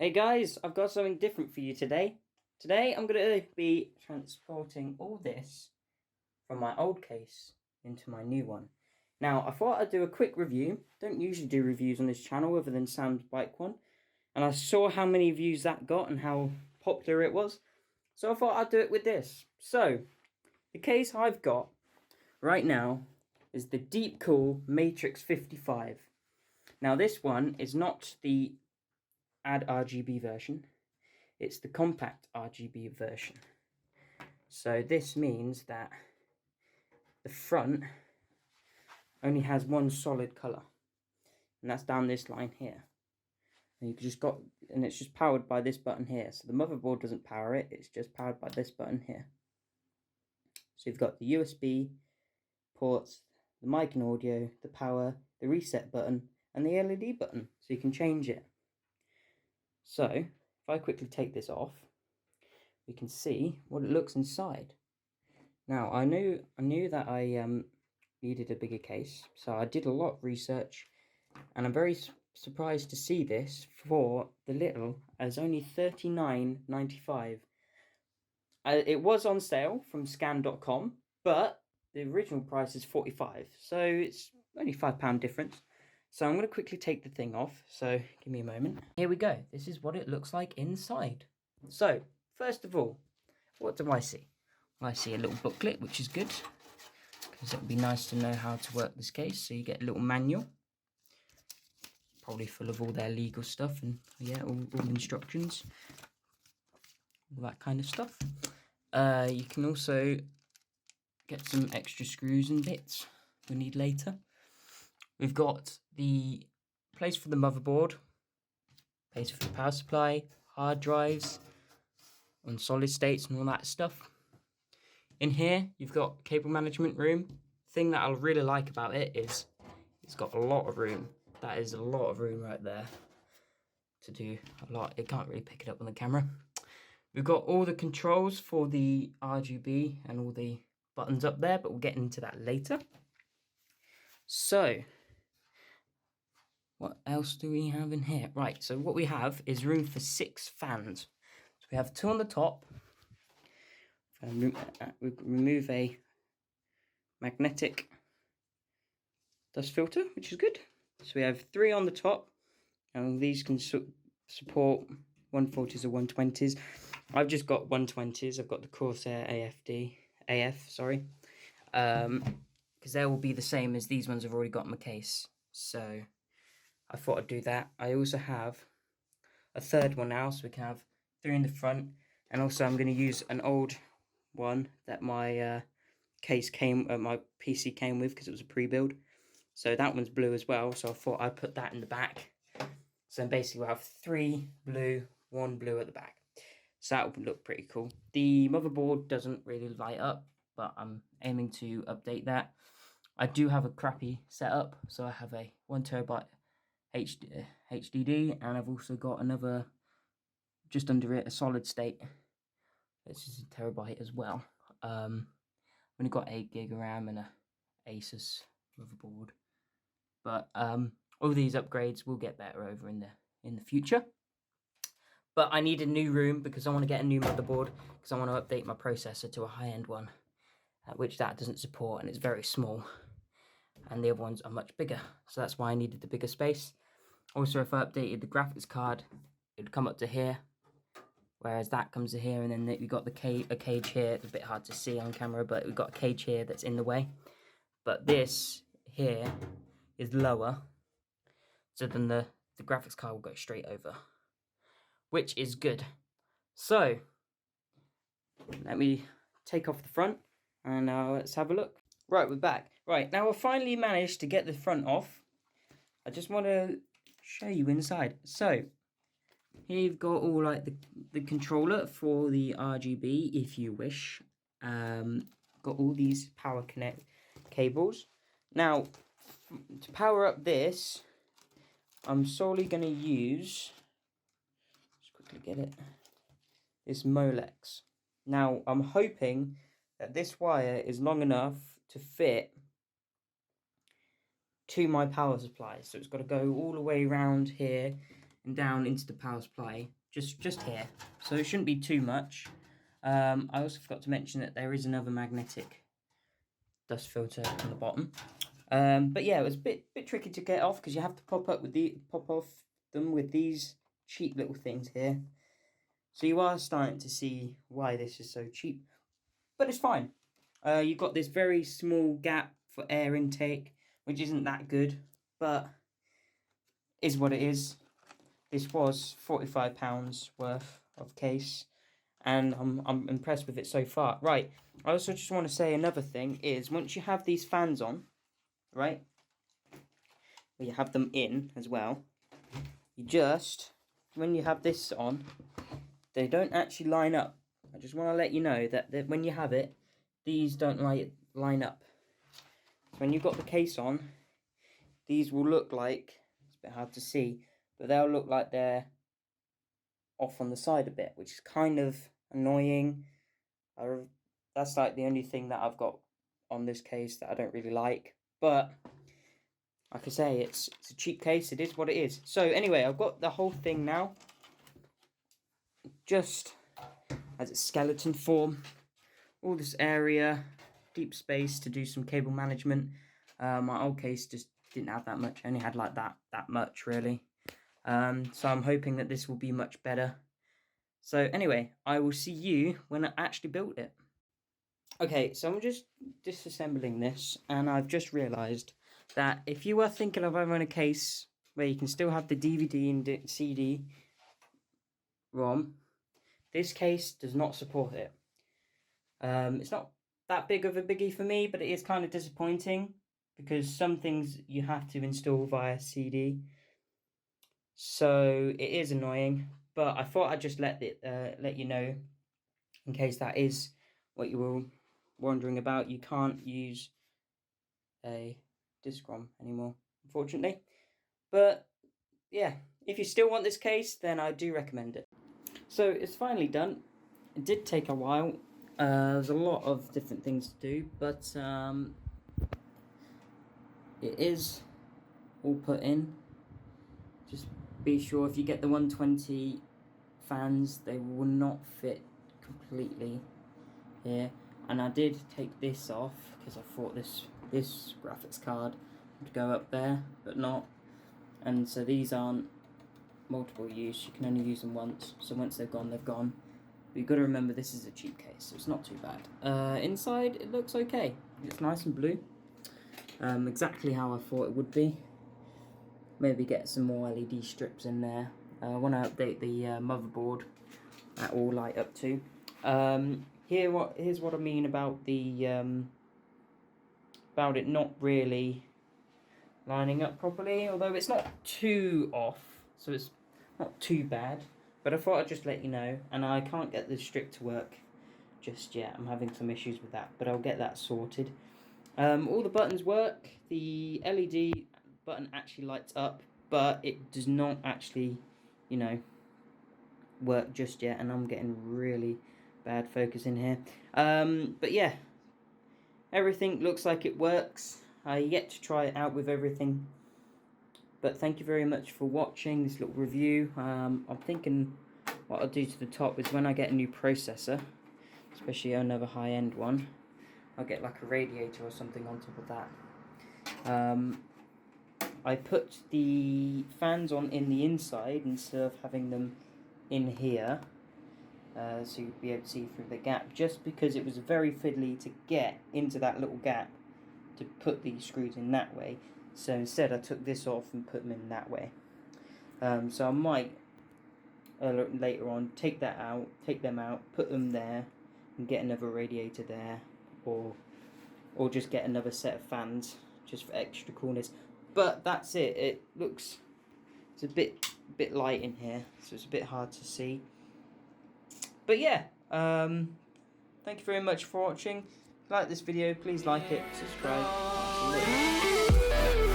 Hey guys, I've got something different for you today. Today I'm going to be transporting all this from my old case into my new one. Now, I thought I'd do a quick review. Don't usually do reviews on this channel other than Sam's bike one. And I saw how many views that got and how popular it was. So I thought I'd do it with this. So, the case I've got right now is the Deep Cool Matrexx 55. Now this one is not the add RGB version. It's the compact RGB version. So this means that the front only has one solid color, and that's down this line here. And it's just powered by this button here. So the motherboard doesn't power it, it's just powered by this button here. So you've got the USB ports, the mic and audio, the power, the reset button, and the LED button, so you can change it. So if I quickly take this off, we can see what it looks inside. Now, I knew that I needed a bigger case, so I did a lot of research, and I'm very surprised to see this for the little as only $39.95. It was on sale from scan.com, but the original price is $45, so it's only £5 difference. So I'm going to quickly take the thing off, so give me a moment. Here we go. This is what it looks like inside. So, first of all, what do I see? Well, I see a little booklet, which is good, because it would be nice to know how to work this case. So you get a little manual, probably full of all their legal stuff, and yeah, all instructions, all that kind of stuff. You can also get some extra screws and bits we need later. We've got the place for the motherboard, place for the power supply, hard drives, on solid states and all that stuff. In here, you've got cable management room. The thing that I really like about it is it's got a lot of room. That is a lot of room right there to do a lot. It can't really pick it up on the camera. We've got all the controls for the RGB and all the buttons up there, but we'll get into that later. So, what else do we have in here? Right, so what we have is room for 6 fans. So we have 2 on the top. We remove a magnetic dust filter, which is good. So we have 3 on the top, and these can support 140s or 120s. I've just got 120s. I've got the Corsair AF, sorry, because they will be the same as these ones I've already got in my case. So I thought I'd do that. I also have a third one now, so we can have 3 in the front, and also I'm going to use an old one that my my PC came with because it was a pre-build. So that one's blue as well, so I thought I'd put that in the back. So basically we'll have 3 blue, 1 blue at the back. So that would look pretty cool. The motherboard doesn't really light up, but I'm aiming to update that. I do have a crappy setup, so I have a 1TB HDD, and I've also got another, just under it, a solid state. This is a terabyte as well. I've only got 8GB of RAM and a Asus motherboard, but all these upgrades will get better over in the future. But I need a new room because I want to get a new motherboard, because I want to update my processor to a high-end one, which that doesn't support, and it's very small, and the other ones are much bigger, so that's why I needed the bigger space. Also, if I updated the graphics card, it would come up to here, whereas that comes to here, and then we've got a cage here. It's a bit hard to see on camera, but we've got a cage here that's in the way. But this here is lower, so then the graphics card will go straight over, which is good. So, let me take off the front, and let's have a look. Right, we're back. Right, now I finally managed to get the front off. I just want to show you inside. So, here you've got all like the controller for the RGB, if you wish. Got all these power connect cables. Now, to power up this, I'm solely going to use, just quickly get it, this Matrexx. Now, I'm hoping that this wire is long enough to fit to my power supply. So it's got to go all the way around here and down into the power supply, just here. So it shouldn't be too much. I also forgot to mention that there is another magnetic dust filter on the bottom. But yeah, it was a bit tricky to get off because you have to pop off them with these cheap little things here. So you are starting to see why this is so cheap, but it's fine. You've got this very small gap for air intake, which isn't that good, but is what it is. This was £45 worth of case, and I'm impressed with it so far. Right, I also just want to say another thing is, once you have these fans on, right, well, you have them in as well, you just, when you have this on, they don't actually line up. I just want to let you know that when you have it, these don't line up. So when you've got the case on, these will look like, it's a bit hard to see, but they'll look like they're off on the side a bit, which is kind of annoying. That's like the only thing that I've got on this case that I don't really like. But like I say, it's a cheap case. It is what it is. So anyway, I've got the whole thing now, just as its skeleton form. All this area, deep space to do some cable management. My old case just didn't have that much. I only had like that much really. So I'm hoping that this will be much better. So anyway, I will see you when I actually built it. Okay, so I'm just disassembling this, and I've just realised that if you are thinking of having a case where you can still have the DVD and CD-ROM, this case does not support it. It's not that big of a biggie for me, but it is kind of disappointing because some things you have to install via CD. So it is annoying, but I thought I'd just let you know, in case that is what you were wondering about. You can't use a disc-ROM anymore, unfortunately. But yeah, if you still want this case, then I do recommend it. So it's finally done. It did take a while. There's a lot of different things to do, but it is all put in. Just be sure if you get the 120 fans, they will not fit completely here. And I did take this off because I thought this graphics card would go up there, but not. And so these aren't multiple use, you can only use them once. So once they're gone, they've gone. But you've got to remember this is a cheap case, so it's not too bad. Inside, it looks okay. It's nice and blue. Exactly how I thought it would be. Maybe get some more LED strips in there. I want to update the motherboard. That will light up too. Here's what I mean about the about it not really lining up properly. Although it's not too off, so it's not too bad. But I thought I'd just let you know. And I can't get the strip to work just yet. I'm having some issues with that, but I'll get that sorted. All the buttons work. The LED button actually lights up, but it does not actually, you know, work just yet, and I'm getting really bad focus in here. But yeah, everything looks like it works. I yet to try it out with everything, but thank you very much for watching this little review. I'm thinking what I'll do to the top is when I get a new processor, especially another high-end one, I'll get like a radiator or something on top of that. I put the fans on in the inside instead of having them in here, so you'd be able to see through the gap, just because it was very fiddly to get into that little gap to put these screws in that way. So instead I took this off and put them in that way. So I might later on take them out, put them there, and get another radiator there, or just get another set of fans just for extra coolness. But that's it. It's a bit light in here, so it's a bit hard to see. But yeah, thank you very much for watching. If you like this video, please like it, subscribe. See you later.